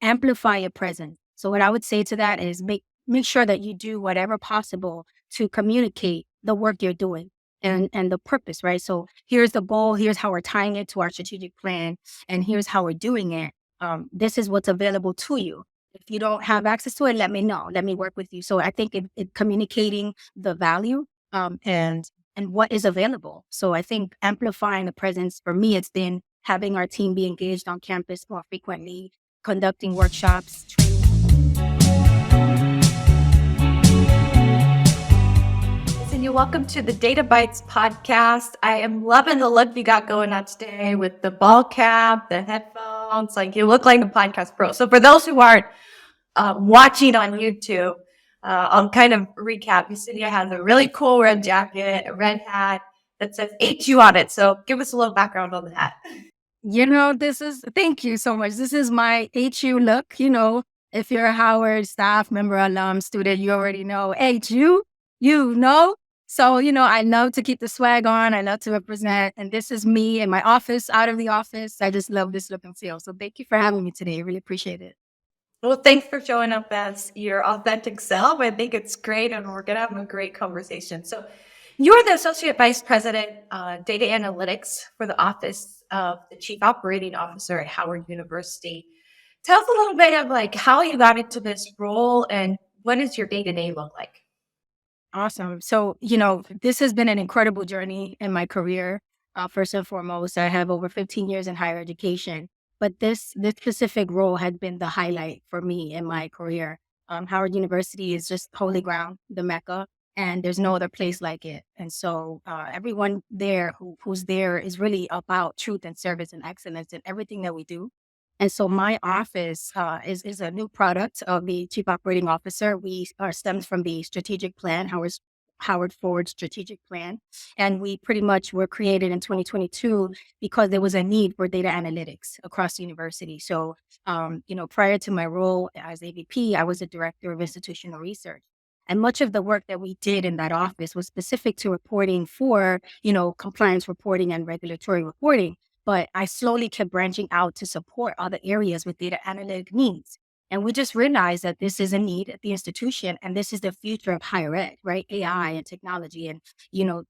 amplify your presence. So what I would say to that is make sure that you do whatever possible to communicate the work you're doing and the purpose, right? So here's the goal, here's how we're tying it to our strategic plan, and here's how we're doing it. This is what's available to you. If you don't have access to it, let me know. Let me work with you. So I think it communicating the value and what is available. So I think amplifying the presence for me, it's been having our team be engaged on campus more frequently, conducting workshops, training. Yesenia, welcome to the Data Bytes Podcast. I am loving the look you got going on today with the ball cap, the headphones. Like, you look like a podcast pro. So for those who aren't watching on YouTube, I'll kind of recap. Yesenia has a really cool red jacket, a red hat that says HU on it. So give us a little background on that. Thank you so much. This is my HU look. If you're a Howard staff member, alum, student, you already know HU, So, I love to keep the swag on. I love to represent. And this is me in my office, out of the office. I just love this look and feel. So thank you for having me today. I really appreciate it. Well, thanks for showing up as your authentic self. I think it's great, and we're going to have a great conversation. So you're the Associate Vice President, Data Analytics for the Office of the Chief Operating Officer at Howard University. Tell us a little bit of how you got into this role and what does your day-to-day look like? Awesome. So, this has been an incredible journey in my career. First and foremost, I have over 15 years in higher education. But this specific role had been the highlight for me in my career. Howard University is just holy ground, the Mecca, and there's no other place like it. And so everyone there who's there is really about truth and service and excellence in everything that we do. And so my office is a new product of the Chief Operating Officer. We stems from the strategic plan, Howard Ford strategic plan. And we pretty much were created in 2022 because there was a need for data analytics across the university. So, prior to my role as AVP, I was a director of institutional research. And much of the work that we did in that office was specific to reporting for, compliance reporting and regulatory reporting. But I slowly kept branching out to support other areas with data analytic needs. And we just realized that this is a need at the institution, and this is the future of higher ed, right? AI and technology and,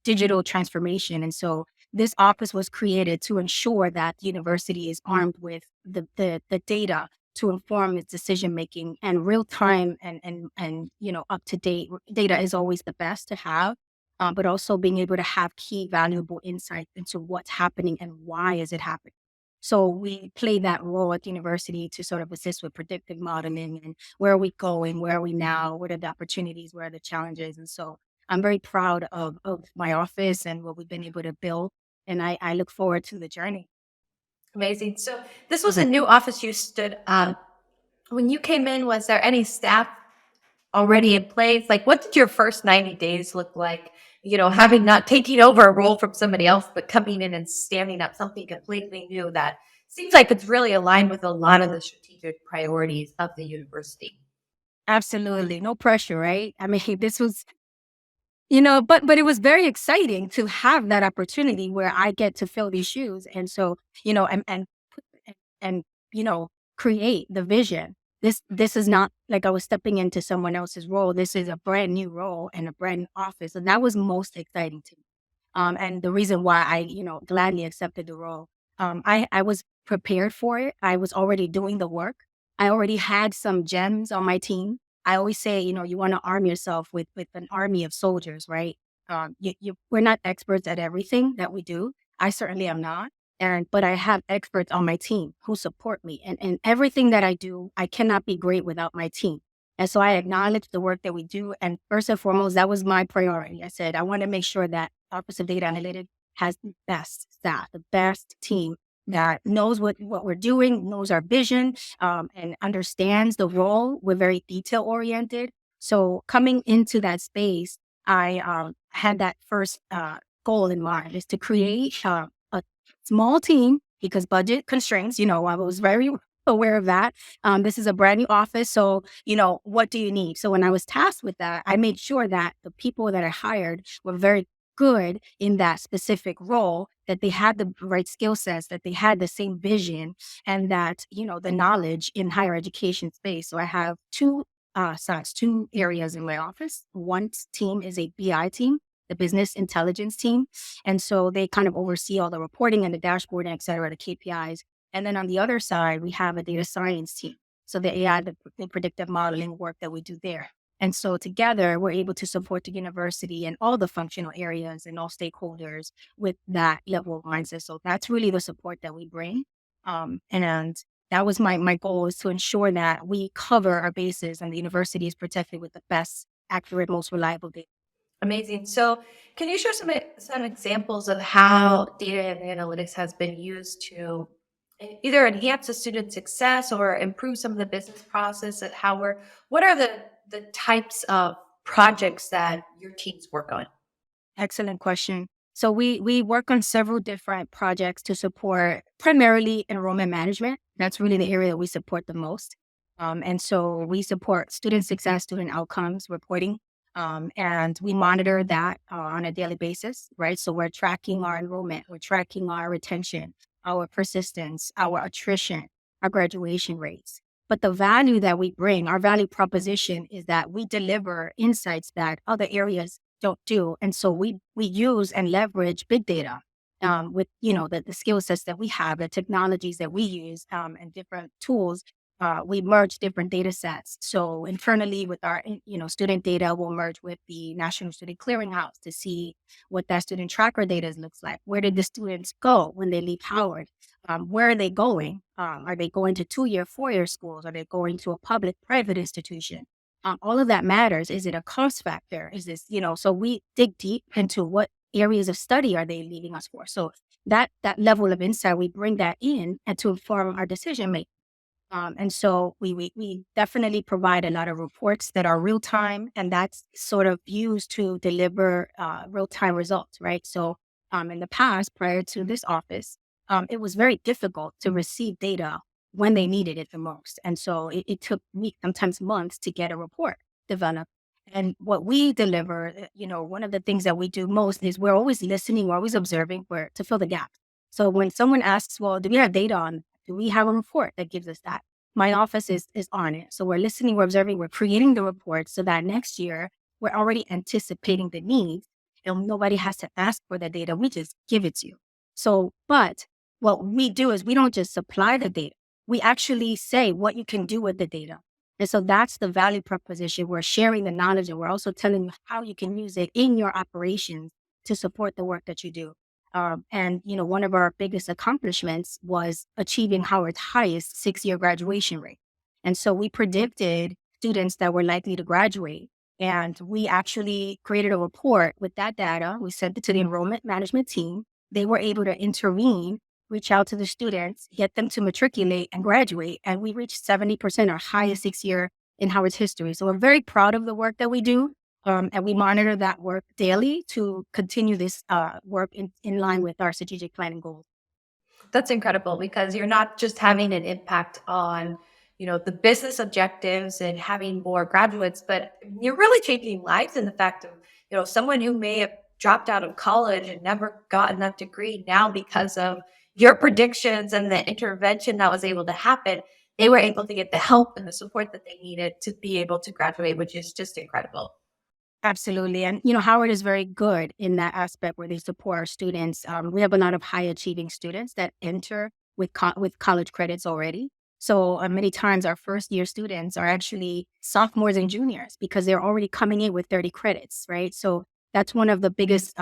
digital transformation. And so this office was created to ensure that the university is armed with the data to inform its decision making, and real time and up to date data is always the best to have. But also being able to have key valuable insight into what's happening and why is it happening. So we play that role at the university to sort of assist with predictive modeling and where are we going, where are we now, what are the opportunities, where are the challenges. And so I'm very proud of my office and what we've been able to build. And I look forward to the journey. Amazing. So this was a new office you stood up. When you came in, was there any staff already in place? What did your first 90 days look like? Having not taking over a role from somebody else, but coming in and standing up something completely new that seems like it's really aligned with a lot of the strategic priorities of the university. Absolutely. No pressure, right? I mean, this was, but it was very exciting to have that opportunity where I get to fill these shoes. And so, and create the vision. This is not like I was stepping into someone else's role. This is a brand new role and a brand new office. And that was most exciting to me. And the reason why I, gladly accepted the role. I was prepared for it. I was already doing the work. I already had some gems on my team. I always say, you want to arm yourself with an army of soldiers, right? We're not experts at everything that we do. I certainly am not. But I have experts on my team who support me. And everything that I do, I cannot be great without my team. And so I acknowledge the work that we do. And first and foremost, that was my priority. I said, I want to make sure that Office of Data Analytics has the best staff, the best team that knows what we're doing, knows our vision, and understands the role. We're very detail oriented. So coming into that space, I had that first goal in mind, is to create a small team because budget constraints, I was very aware of that. This is a brand new office. So, what do you need? So when I was tasked with that, I made sure that the people that I hired were very good in that specific role, that they had the right skill sets, that they had the same vision, and that, the knowledge in higher education space. So I have two areas in my office. One team is a BI team, the business intelligence team. And so they kind of oversee all the reporting and the dashboard and et cetera, the KPIs. And then on the other side, we have a data science team. So the AI, the predictive modeling work that we do there. And so together, we're able to support the university and all the functional areas and all stakeholders with that level of mindset. So that's really the support that we bring. And that was my goal, is to ensure that we cover our bases and the university is protected with the best, accurate, most reliable data. Amazing. So, can you share some examples of how data and analytics has been used to either enhance the student success or improve some of the business process? And what are the types of projects that your teams work on? Excellent question. So we work on several different projects to support primarily enrollment management. That's really the area that we support the most. And so we support student success, student outcomes reporting, and we monitor that on a daily basis, right? So we're tracking our enrollment, we're tracking our retention, our persistence, our attrition, our graduation rates. But the value that we bring, our value proposition, is that we deliver insights that other areas don't do. And so we use and leverage big data with, the skill sets that we have, the technologies that we use, and different tools. We merge different data sets. So internally with our, student data, we'll merge with the National Student Clearinghouse to see what that student tracker data looks like. Where did the students go when they leave Howard? Where are they going? Are they going to 2-year, 4-year schools? Are they going to a public, private institution? All of that matters. Is it a cost factor? Is this, so we dig deep into what areas of study are they leaving us for? So that level of insight, we bring that in and to inform our decision making. And so we definitely provide a lot of reports that are real time, and that's sort of used to deliver real time results, right? So in the past, prior to this office, it was very difficult to receive data when they needed it the most, and so it took weeks, sometimes months, to get a report developed. And what we deliver, one of the things that we do most is we're always listening, we're always observing, to fill the gap. So when someone asks, well, do we have data on? Do we have a report that gives us that? My office is on it. So we're listening, we're observing, we're creating the report so that next year we're already anticipating the needs and nobody has to ask for the data. We just give it to you. So, but what we do is we don't just supply the data. We actually say what you can do with the data. And so that's the value proposition. We're sharing the knowledge and we're also telling you how you can use it in your operations to support the work that you do. And one of our biggest accomplishments was achieving Howard's highest 6-year graduation rate. And so we predicted students that were likely to graduate. And we actually created a report with that data. We sent it to the enrollment management team. They were able to intervene, reach out to the students, get them to matriculate and graduate. And we reached 70%, our highest 6-year in Howard's history. So we're very proud of the work that we do. And we monitor that work daily to continue this work in line with our strategic planning goals. That's incredible, because you're not just having an impact on, the business objectives and having more graduates, but you're really changing lives in the fact of, someone who may have dropped out of college and never gotten that degree, now because of your predictions and the intervention that was able to happen, they were able to get the help and the support that they needed to be able to graduate, which is just incredible. Absolutely. And, Howard is very good in that aspect where they support our students. We have a lot of high achieving students that enter with college credits already. So many times our first year students are actually sophomores and juniors because they're already coming in with 30 credits, right? So that's one of the biggest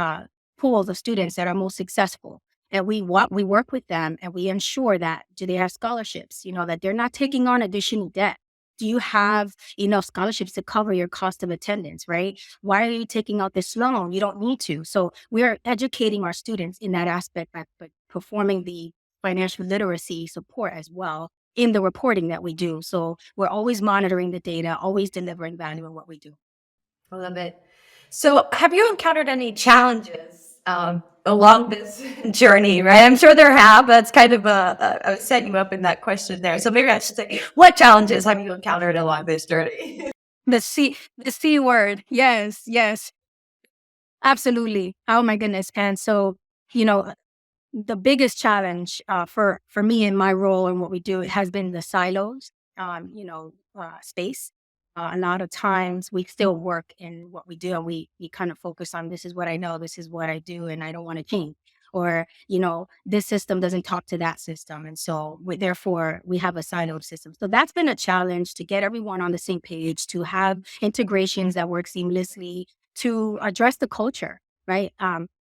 pools of students that are most successful. And we work with them and we ensure that, do they have scholarships, that they're not taking on additional debt. Do you have enough scholarships to cover your cost of attendance, right? Why are you taking out this loan? You don't need to. So we are educating our students in that aspect, but performing the financial literacy support as well in the reporting that we do. So we're always monitoring the data, always delivering value in what we do. I love it. So, have you encountered any challenges along this journey? Right, I'm sure there have. That's kind of I was setting you up in that question there. So maybe I should say, what challenges have you encountered along this journey? The C word. Yes, yes. Absolutely. Oh my goodness. And so, you know, the biggest challenge for me in my role and what we do has been the silos, space. A lot of times we still work in what we do, and we kind of focus on this is what I know, this is what I do, and I don't want to change. Or this system doesn't talk to that system, and so therefore we have a siloed system. So that's been a challenge to get everyone on the same page, to have integrations that work seamlessly, to address the culture. Right.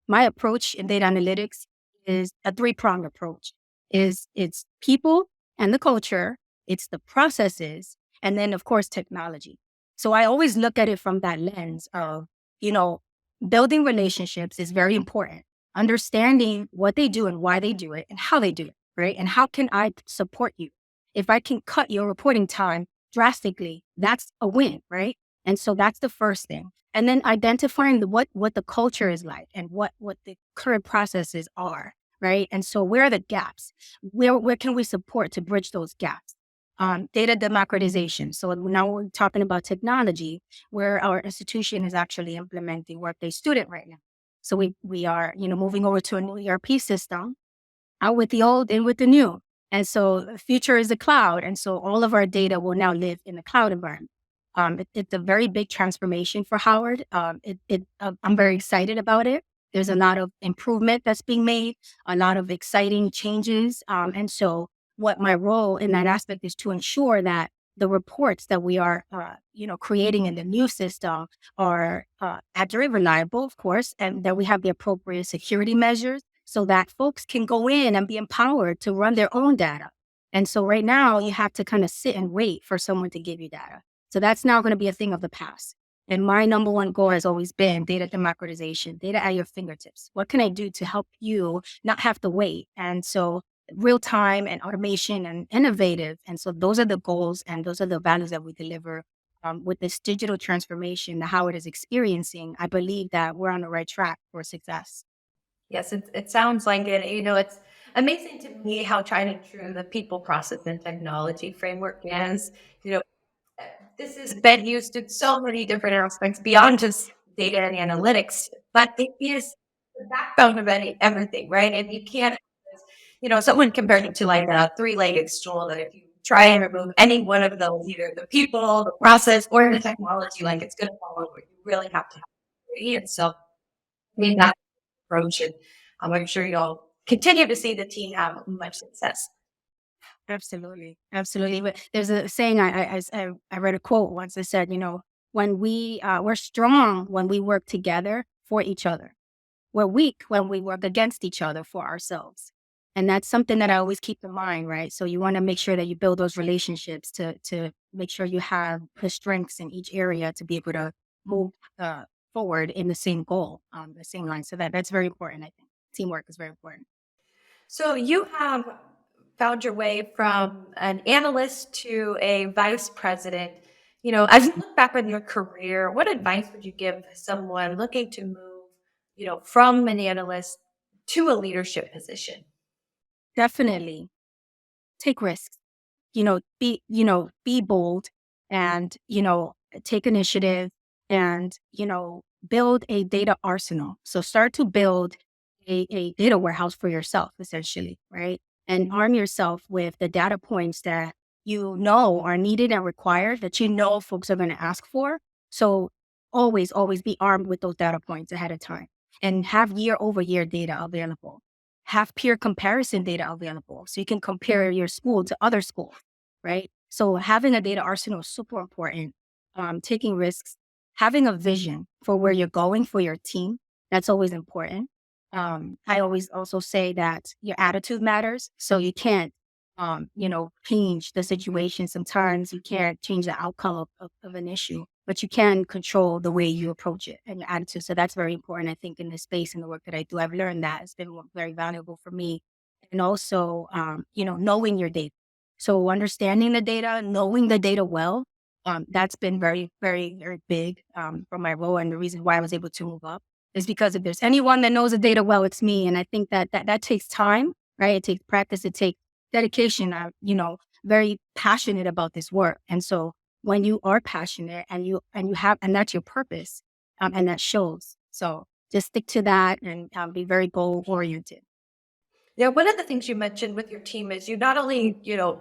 My approach in data analytics is a three-pronged approach. It's people and the culture, it's the processes, and then of course technology. So I always look at it from that lens of, you know, building relationships is very important. Understanding what they do and why they do it and how they do it, right? And how can I support you? If I can cut your reporting time drastically, that's a win, right? And so that's the first thing. And then identifying what the culture is like and what the current processes are, right? And so where are the gaps? Where can we support to bridge those gaps? Data democratization. So now we're talking about technology, where our institution is actually implementing Workday Student right now. So we are moving over to a new ERP system, out with the old, in with the new. And so the future is the cloud. And so all of our data will now live in the cloud environment. It's a very big transformation for Howard. I'm very excited about it. There's a lot of improvement that's being made, a lot of exciting changes. And so what my role in that aspect is to ensure that the reports that we are, creating in the new system are accurate, reliable, of course, and that we have the appropriate security measures so that folks can go in and be empowered to run their own data. And so right now you have to kind of sit and wait for someone to give you data. So that's now going to be a thing of the past. And my number one goal has always been data democratization, data at your fingertips. What can I do to help you not have to wait? And so real time and automation and innovative. And so those are the goals and those are the values that we deliver with this digital transformation that Howard is experiencing. I believe that we're on the right track for success. Yes, it sounds like it. It's amazing to me how tried and true the people, process, and technology framework is. You know, this has been used in so many different aspects beyond just data and analytics, but it is the backbone of everything, right? And you can't, someone compared it to like a three-legged stool that if you try and remove any one of those, either the people, the process, or the technology, like it's going to fall over. You really have to have three. And so, I mean, that approach, and I'm sure you'll continue to see the team have much success. Absolutely. Absolutely. But there's a saying I read a quote once that said, when we're strong when we work together for each other. We're weak when we work against each other for ourselves. And that's something that I always keep in mind, right? So you want to make sure that you build those relationships to make sure you have the strengths in each area to be able to move forward in the same goal, the same line. So that's very important, I think. Teamwork is very important. So you have found your way from an analyst to a vice president. As you look back on your career, what advice would you give someone looking to move, from an analyst to a leadership position? Definitely take risks. Be bold and, take initiative and, build a data arsenal. So start to build a data warehouse for yourself, essentially, right? And arm yourself with the data points that you know are needed and required, that you know folks are going to ask for. So always, always be armed with those data points ahead of time and have year over year data available. Have peer comparison data available so you can compare your school to other schools, right? So having a data arsenal is super important. Taking risks, having a vision for where you're going for your team, that's always important. I always also say that your attitude matters. So you can't, change the situation. Sometimes you can't change the outcome of an issue, but you can control the way you approach it and your attitude. So that's very important. I think in the space and the work that I do, I've learned that it's been very valuable for me. And also, knowing your data. So understanding the data, knowing the data well, that's been very, very, very big for my role. And the reason why I was able to move up is because if there's anyone that knows the data well, it's me. And I think that takes time, right? It takes practice. It takes dedication. I'm, very passionate about this work. And so when you are passionate and you have, and that's your purpose, and that shows. So just stick to that and be very goal oriented. Yeah, one of the things you mentioned with your team is you not only,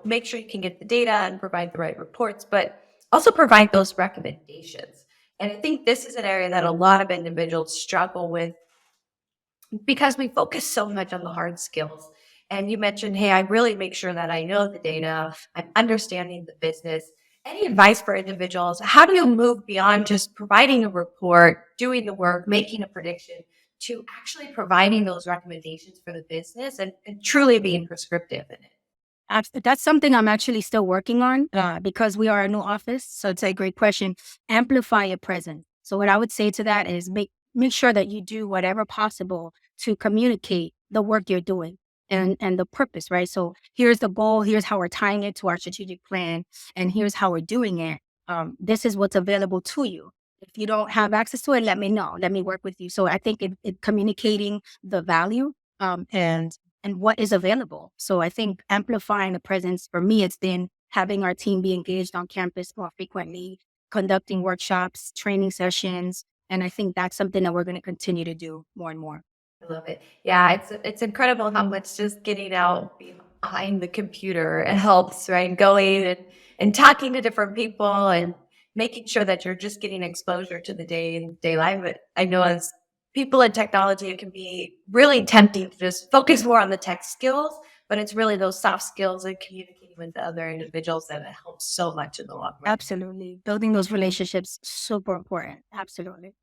make sure you can get the data and provide the right reports, but also provide those recommendations. And I think this is an area that a lot of individuals struggle with because we focus so much on the hard skills. And you mentioned, hey, I really make sure that I know the data, I'm understanding the business. Any advice for individuals? How do you move beyond just providing a report, doing the work, making a prediction, to actually providing those recommendations for the business and truly being prescriptive in it? That's something I'm actually still working on because we are a new office. So it's a great question. Amplify your presence. So what I would say to that is make sure that you do whatever possible to communicate the work you're doing and the purpose, right? So here's the goal. Here's how we're tying it to our strategic plan, and here's how we're doing it. This is what's available to you. If you don't have access to it, let me know. Let me work with you. So I think it communicating the value and what is available. So I think amplifying the presence for me, it's been having our team be engaged on campus more frequently, conducting workshops, training sessions. And I think that's something that we're going to continue to do more and more. I love it. Yeah, it's incredible how much just getting out behind the computer helps, right? Going and talking to different people and making sure that you're just getting exposure to the day life. But I know as people in technology, it can be really tempting to just focus more on the tech skills, but it's really those soft skills and communicating with the other individuals that helps so much in the long run. Absolutely. Building those relationships, super important. Absolutely.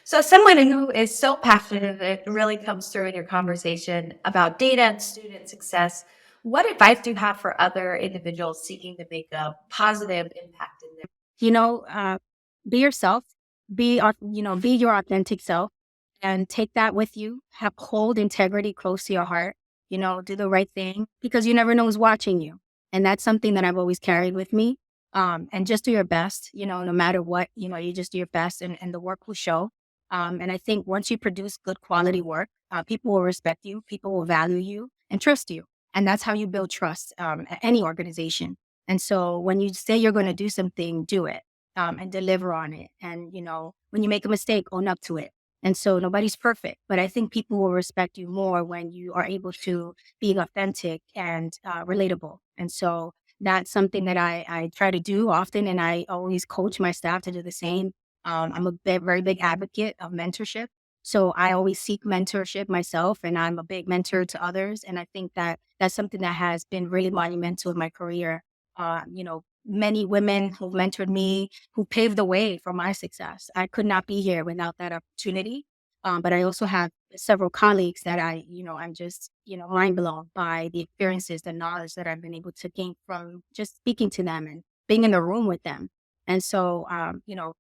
So, as someone who is so passionate, it really comes through in your conversation about data and student success. What advice do you have for other individuals seeking to make a positive impact in their? You know, be yourself, be your authentic self and take that with you. Hold integrity close to your heart, do the right thing because you never know who's watching you. And that's something that I've always carried with me. And just do your best, no matter what, you just do your best and the work will show. And I think once you produce good quality work, people will respect you, people will value you and trust you. And that's how you build trust at any organization. And so when you say you're going to do something, do it and deliver on it. And, when you make a mistake, own up to it. And so nobody's perfect, but I think people will respect you more when you are able to be authentic and relatable. And so that's something that I try to do often. And I always coach my staff to do the same. I'm a very big advocate of mentorship. So I always seek mentorship myself, and I'm a big mentor to others. And I think that that's something that has been really monumental in my career. Many women who mentored me, who paved the way for my success. I could not be here without that opportunity. But I also have several colleagues that I'm just, mind blown by the experiences, the knowledge that I've been able to gain from just speaking to them and being in the room with them. And so,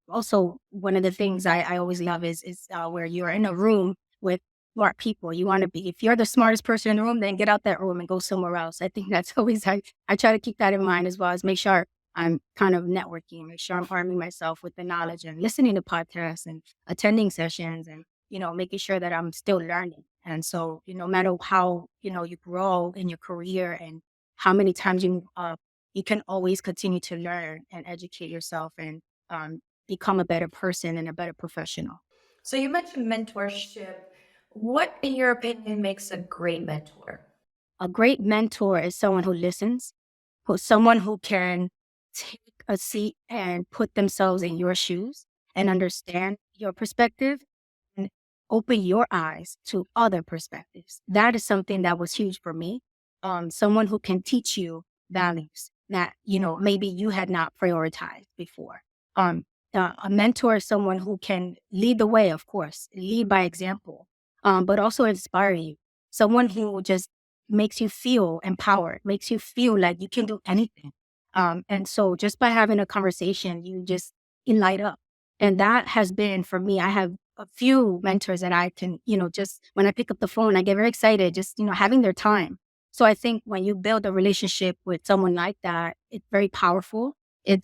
also one of the things I always love is where you're in a room with smart people. You want to be, if you're the smartest person in the room, then get out that room and go somewhere else. I think that's always, I try to keep that in mind as well as make sure I'm kind of networking, make sure I'm arming myself with the knowledge and listening to podcasts and attending sessions and, making sure that I'm still learning. And so, no matter how, you grow in your career and how many times you can always continue to learn and educate yourself and become a better person and a better professional. So, you mentioned mentorship. What, in your opinion, makes a great mentor? A great mentor is someone who listens, someone who can take a seat and put themselves in your shoes and understand your perspective and open your eyes to other perspectives. That is something that was huge for me. Someone who can teach you values that, maybe you had not prioritized before. A mentor is someone who can lead the way, of course, lead by example, but also inspire you. Someone who just makes you feel empowered, makes you feel like you can do anything. And so just by having a conversation, you light up. And that has been for me, I have a few mentors that I can, just when I pick up the phone, I get very excited, just, having their time. So I think when you build a relationship with someone like that, it's very powerful. It's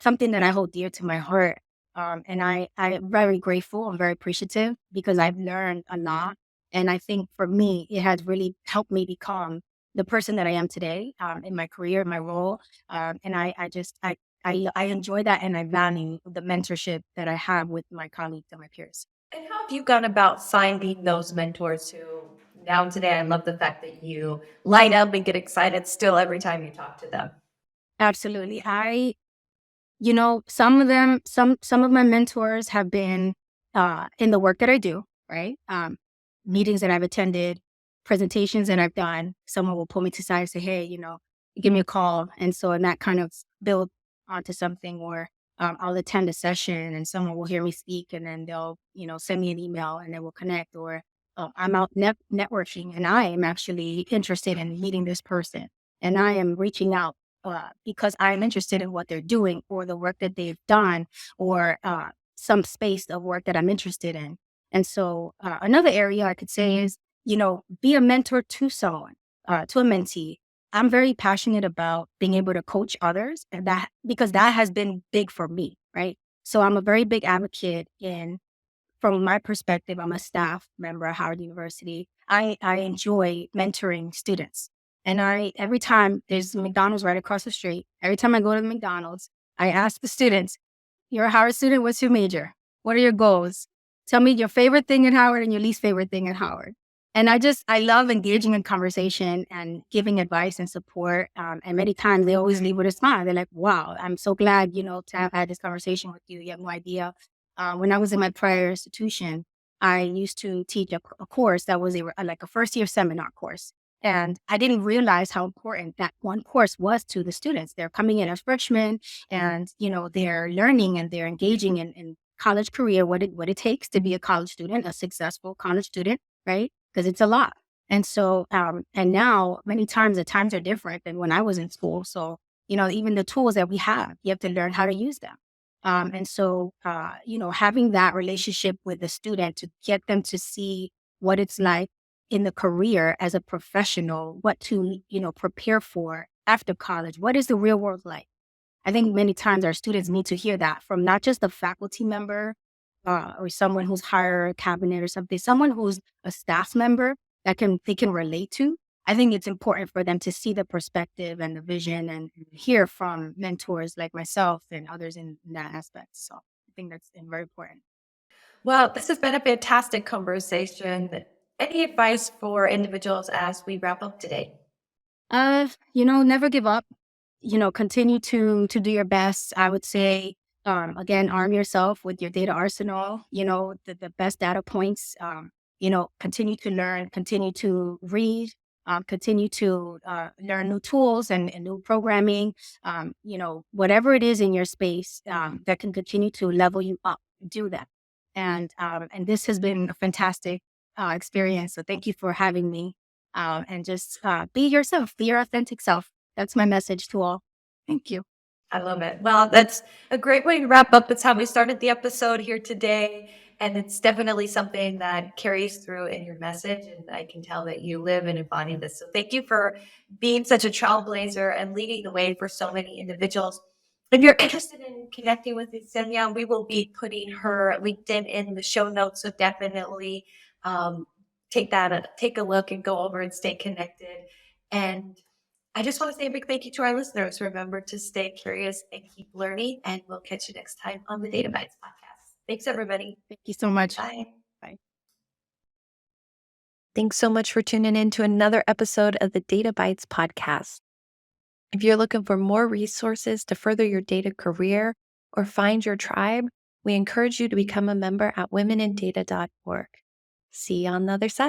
something that I hold dear to my heart. And I'm very grateful. I'm very appreciative because I've learned a lot. And I think for me, it has really helped me become the person that I am today in my career, my role. And I enjoy that and I value the mentorship that I have with my colleagues and my peers. And how have you gone about finding those mentors who now today I love the fact that you light up and get excited still every time you talk to them? Absolutely. Some of them, some of my mentors have been in the work that I do, right? Meetings that I've attended, presentations that I've done. Someone will pull me to side and say, "Hey, give me a call," and that kind of build onto something. Or I'll attend a session and someone will hear me speak, and then they'll send me an email, and then we'll connect. Or I'm out networking, and I am actually interested in meeting this person, and I am reaching out because I'm interested in what they're doing or the work that they've done, or some space of work that I'm interested in. And so another area I could say is, be a mentor to someone, to a mentee. I'm very passionate about being able to coach others, and that because that has been big for me, right? So I'm a very big advocate in from my perspective. I'm a staff member at Howard University. I enjoy mentoring students. And every time there's a McDonald's right across the street, every time I go to the McDonald's, I ask the students, "You're a Howard student, what's your major? What are your goals? Tell me your favorite thing at Howard and your least favorite thing at Howard." And I love engaging in conversation and giving advice and support. And many times they always leave with a smile. They're like, "Wow, I'm so glad, to have had this conversation with you. You have no idea." When I was in my prior institution, I used to teach a course that was like a first year seminar course. And I didn't realize how important that one course was to the students. They're coming in as freshmen, and, they're learning and they're engaging in college career, what it takes to be a college student, a successful college student, right? Because it's a lot. And so, and now many times the times are different than when I was in school. So, even the tools that we have, you have to learn how to use them. And so, having that relationship with the student to get them to see what it's like in the career as a professional, what to, prepare for after college. What is the real world like? I think many times our students need to hear that from not just a faculty member or someone who's higher cabinet or something, someone who's a staff member that they can relate to. I think it's important for them to see the perspective and the vision and hear from mentors like myself and others in that aspect. So I think that's very important. Well, this has been a fantastic conversation. Any advice for individuals as we wrap up today? Never give up. Continue to do your best. I would say, again, arm yourself with your data arsenal. The best data points. Continue to learn, continue to read, continue to learn new tools and new programming. Whatever it is in your space that can continue to level you up. Do that. And this has been a fantastic experience. So thank you for having me. And just be yourself, be your authentic self. That's my message to all. Thank you. I love it. Well, that's a great way to wrap up. That's how we started the episode here today. And it's definitely something that carries through in your message. And I can tell that you live and embody this. So thank you for being such a trailblazer and leading the way for so many individuals. If you're interested in connecting with Yesenia, we will be putting her LinkedIn in the show notes. So definitely take a look and go over and stay connected. And I just want to say a big thank you to our listeners. Remember to stay curious and keep learning, and we'll catch you next time on the Data Bytes podcast. Thanks, everybody. Thank you so much. Bye. Bye. Thanks so much for tuning in to another episode of the Data Bytes podcast. If you're looking for more resources to further your data career or find your tribe, we encourage you to become a member at womenindata.org. See you on the other side.